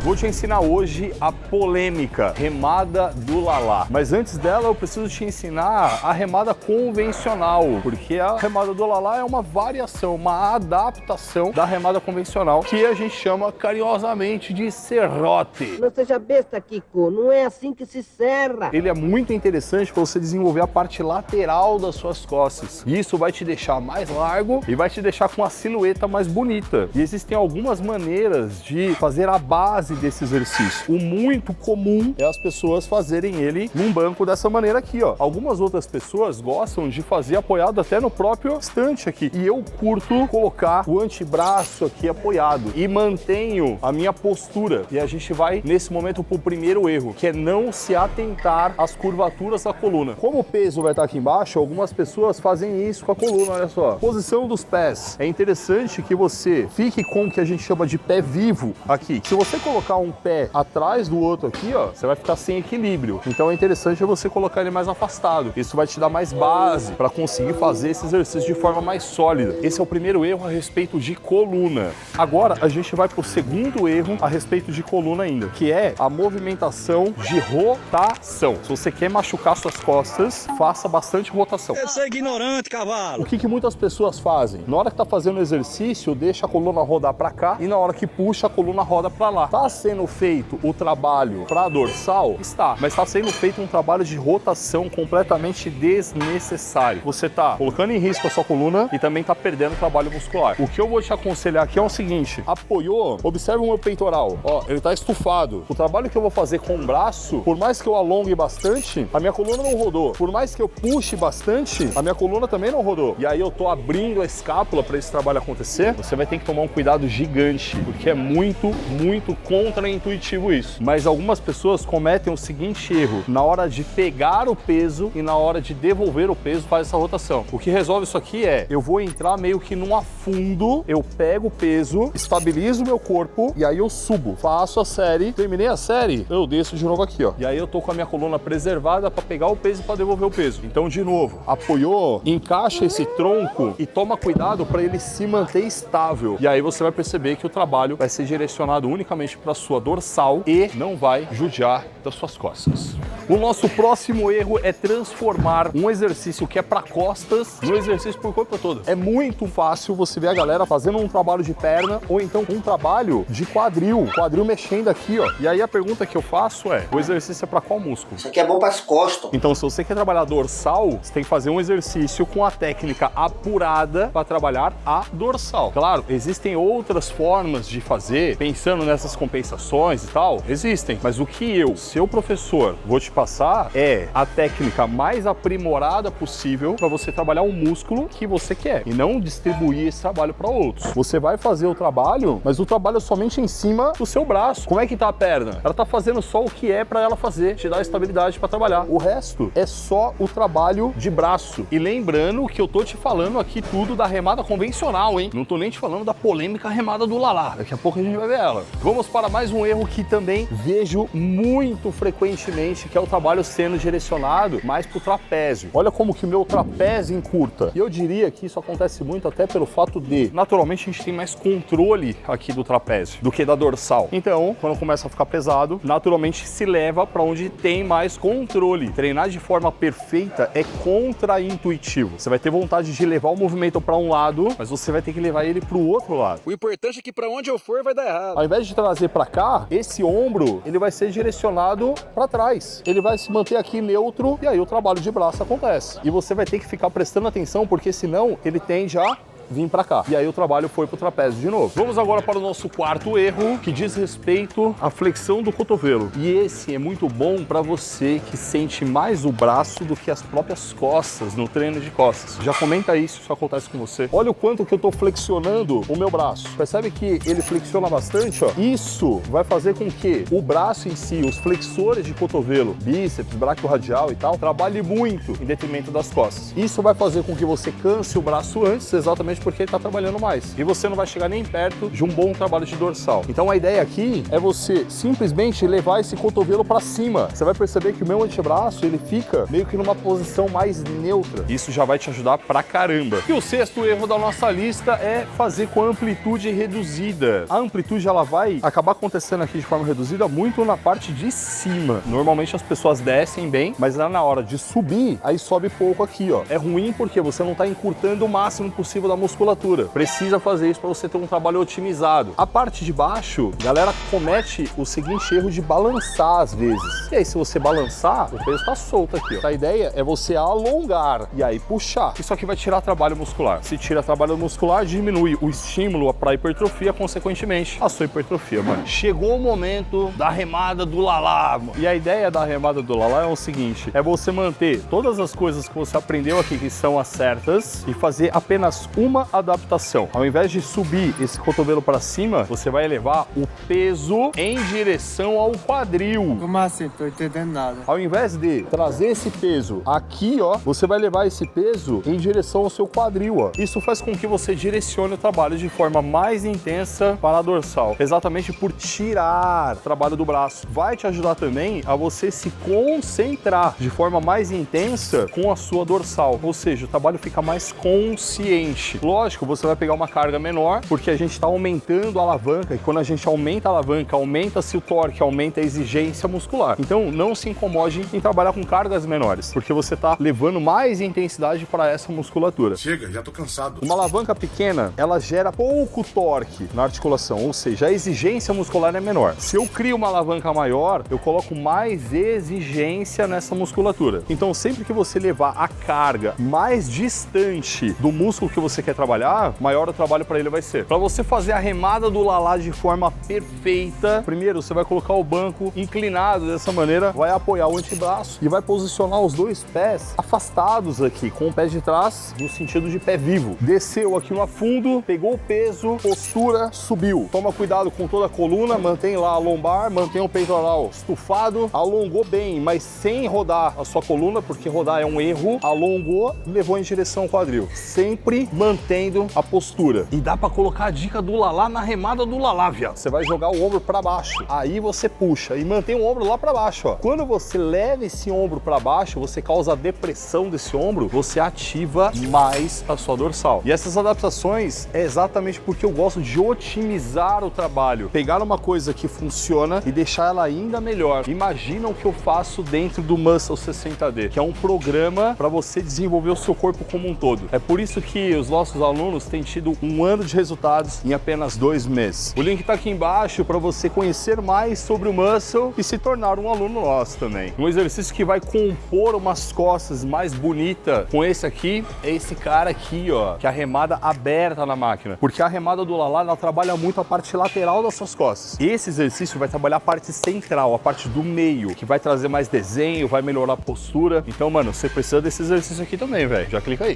Vou te ensinar hoje a polêmica remada do Lalá. Mas antes dela eu preciso te ensinar a remada convencional, porque a remada do Lalá é uma variação, uma adaptação da remada convencional, que a gente chama carinhosamente de serrote. Não seja besta, Kiko, não é assim que se serra. Ele é muito interessante para você desenvolver a parte lateral das suas costas. E isso vai te deixar mais largo e vai te deixar com a silhueta mais bonita. E existem algumas maneiras de fazer a base desse exercício. O muito comum é as pessoas fazerem ele num banco dessa maneira aqui, ó. Algumas outras pessoas gostam de fazer apoiado até no próprio estante aqui. E eu curto colocar o antebraço aqui apoiado e mantenho a minha postura. E a gente vai, nesse momento, pro primeiro erro, que é não se atentar às curvaturas da coluna. Como o peso vai estar aqui embaixo, algumas pessoas fazem isso com a coluna, olha só. Posição dos pés. É interessante que você fique com o que a gente chama de pé vivo aqui. Se você colocar um pé atrás do outro aqui, ó, você vai ficar sem equilíbrio. Então é interessante você colocar ele mais afastado. Isso vai te dar mais base para conseguir fazer esse exercício de forma mais sólida. Esse é o primeiro erro a respeito de coluna. Agora a gente vai pro segundo erro a respeito de coluna ainda, que é a movimentação de rotação. Se você quer machucar suas costas, faça bastante rotação. Você é ignorante, cavalo. O que muitas pessoas fazem? Na hora que tá fazendo o exercício, deixa a coluna rodar para cá e na hora que puxa, a coluna roda para lá. Tá sendo feito o trabalho para dorsal? Está, mas está sendo feito um trabalho de rotação completamente desnecessário. Você tá colocando em risco a sua coluna e também tá perdendo trabalho muscular. O que eu vou te aconselhar aqui é o seguinte: apoiou, observa o meu peitoral, ó, ele tá estufado. O trabalho que eu vou fazer com o braço, por mais que eu alongue bastante, a minha coluna não rodou. Por mais que eu puxe bastante, a minha coluna também não rodou. E aí eu tô abrindo a escápula para esse trabalho acontecer. Você vai ter que tomar um cuidado gigante, porque é muito contraintuitivo isso. Mas algumas pessoas cometem o seguinte erro: na hora de pegar o peso e na hora de devolver o peso, faz essa rotação. O que resolve isso aqui é, eu vou entrar meio que num afundo, eu pego o peso, estabilizo o meu corpo e aí eu subo. Faço a série, terminei a série, eu desço de novo aqui, ó. E aí eu tô com a minha coluna preservada para pegar o peso e para devolver o peso. Então, de novo, apoiou, encaixa esse tronco e toma cuidado para ele se manter estável. E aí você vai perceber que o trabalho vai ser direcionado unicamente para sua dorsal e não vai judiar das suas costas. O nosso próximo erro é transformar um exercício que é para costas no exercício por corpo todo. É muito fácil você ver a galera fazendo um trabalho de perna ou então um trabalho de quadril mexendo aqui, ó. E aí a pergunta que eu faço é: o exercício é para qual músculo? Isso aqui é bom para as costas. Então, se você quer trabalhar dorsal, você tem que fazer um exercício com a técnica apurada para trabalhar a dorsal. Claro, existem outras formas de fazer, pensando nessas compensações e tal, existem. Mas o que eu, seu professor, vou te passar é a técnica mais aprimorada possível para você trabalhar o músculo que você quer e não distribuir esse trabalho para outros. Você vai fazer o trabalho, mas o trabalho é somente em cima do seu braço. Como é que tá a perna? Ela tá fazendo só o que é para ela fazer, te dar estabilidade para trabalhar. O resto é só o trabalho de braço. E lembrando que eu tô te falando aqui tudo da remada convencional, hein? Não tô nem te falando da polêmica remada do Lalá. Daqui a pouco a gente vai ver ela. Vamos para mais um erro que também vejo muito frequentemente, que é o trabalho sendo direcionado mais pro trapézio. Olha como que o meu trapézio encurta. E eu diria que isso acontece muito até pelo fato de, naturalmente, a gente tem mais controle aqui do trapézio do que da dorsal. Então, quando começa a ficar pesado, naturalmente se leva para onde tem mais controle. Treinar de forma perfeita é contraintuitivo. Você vai ter vontade de levar o movimento para um lado, mas você vai ter que levar ele para o outro lado. O importante é que para onde eu for vai dar errado. Ao invés de trazer para cá, esse ombro, ele vai ser direcionado para trás. Ele vai se manter aqui neutro e aí o trabalho de braço acontece. E você vai ter que ficar prestando atenção, porque senão ele tende a vir para cá. E aí o trabalho foi pro trapézio de novo. Vamos agora para o nosso quarto erro, que diz respeito à flexão do cotovelo. E esse é muito bom para você que sente mais o braço do que as próprias costas no treino de costas. Já comenta isso, se isso acontece com você. Olha o quanto que eu tô flexionando o meu braço. Percebe que ele flexiona bastante, ó? Isso vai fazer com que o braço em si, os flexores de cotovelo, bíceps, braquiorradial e tal, trabalhe muito em detrimento das costas. Isso vai fazer com que você canse o braço antes, exatamente exatamente porque ele tá trabalhando mais. E você não vai chegar nem perto de um bom trabalho de dorsal. Então a ideia aqui é você simplesmente levar esse cotovelo para cima. Você vai perceber que o meu antebraço, ele fica meio que numa posição mais neutra. Isso já vai te ajudar pra caramba. E o sexto erro da nossa lista é fazer com a amplitude reduzida. A amplitude, ela vai acabar acontecendo aqui de forma reduzida muito na parte de cima. Normalmente as pessoas descem bem, mas lá na hora de subir, aí sobe pouco aqui, ó. É ruim porque você não tá encurtando o máximo possível da musculatura. Precisa fazer isso para você ter um trabalho otimizado. A parte de baixo, a galera comete o seguinte erro de balançar às vezes. E aí, se você balançar, o peso tá solto aqui, ó. A ideia é você alongar e aí puxar. Isso aqui vai tirar trabalho muscular. Se tira trabalho muscular, diminui o estímulo para hipertrofia, consequentemente, a sua hipertrofia, mano. Chegou o momento da remada do lalá, mano. E a ideia da remada do lalá é o seguinte, é você manter todas as coisas que você aprendeu aqui que são as certas e fazer apenas uma adaptação. Ao invés de subir esse cotovelo para cima, você vai elevar o peso em direção ao quadril. Como assim? Tô entendendo nada. Ao invés de trazer esse peso aqui, ó, você vai levar esse peso em direção ao seu quadril, ó. Isso faz com que você direcione o trabalho de forma mais intensa para a dorsal, exatamente por tirar o trabalho do braço. Vai te ajudar também a você se concentrar de forma mais intensa com a sua dorsal, ou seja, o trabalho fica mais consciente. Lógico, você vai pegar uma carga menor, porque a gente está aumentando a alavanca, e quando a gente aumenta a alavanca, aumenta-se o torque, aumenta a exigência muscular. Então, não se incomode em trabalhar com cargas menores, porque você está levando mais intensidade para essa musculatura. Chega, já tô cansado. Uma alavanca pequena, ela gera pouco torque na articulação, ou seja, a exigência muscular é menor. Se eu crio uma alavanca maior, eu coloco mais exigência nessa musculatura. Então, sempre que você levar a carga mais distante do músculo que você quer trabalhar, maior o trabalho para ele vai ser. Para você fazer a remada do lalá de forma perfeita, primeiro você vai colocar o banco inclinado dessa maneira, vai apoiar o antebraço e vai posicionar os dois pés afastados aqui, com o pé de trás no sentido de pé vivo. Desceu aqui no afundo, pegou o peso, postura, subiu. Toma cuidado com toda a coluna, mantém lá a lombar, mantém o peitoral estufado, alongou bem, mas sem rodar a sua coluna, porque rodar é um erro. Alongou, levou em direção ao quadril, sempre mantendo a postura. E dá pra colocar a dica do lalá na remada do lalá, viado. Você vai jogar o ombro pra baixo, aí você puxa e mantém o ombro lá pra baixo, ó. Quando você leva esse ombro pra baixo, você causa a depressão desse ombro, você ativa mais a sua dorsal. E essas adaptações é exatamente porque eu gosto de otimizar o trabalho. Pegar uma coisa que funciona e deixar ela ainda melhor. Imagina o que eu faço dentro do Muscle 60D, que é um programa para você desenvolver o seu corpo como um todo. É por isso que os nossos alunos têm tido um ano de resultados em apenas 2 meses. O link tá aqui embaixo para você conhecer mais sobre o Muscle e se tornar um aluno nosso também. Um exercício que vai compor umas costas mais bonitas com esse aqui é esse cara aqui, ó, que é a remada aberta na máquina. Porque a remada do lalá, ela trabalha muito a parte lateral das suas costas. Esse exercício vai trabalhar a parte central, a parte do meio, que vai trazer mais desenho, vai melhorar a postura. Então, mano, você precisa desse exercício aqui também, velho. Já clica aí.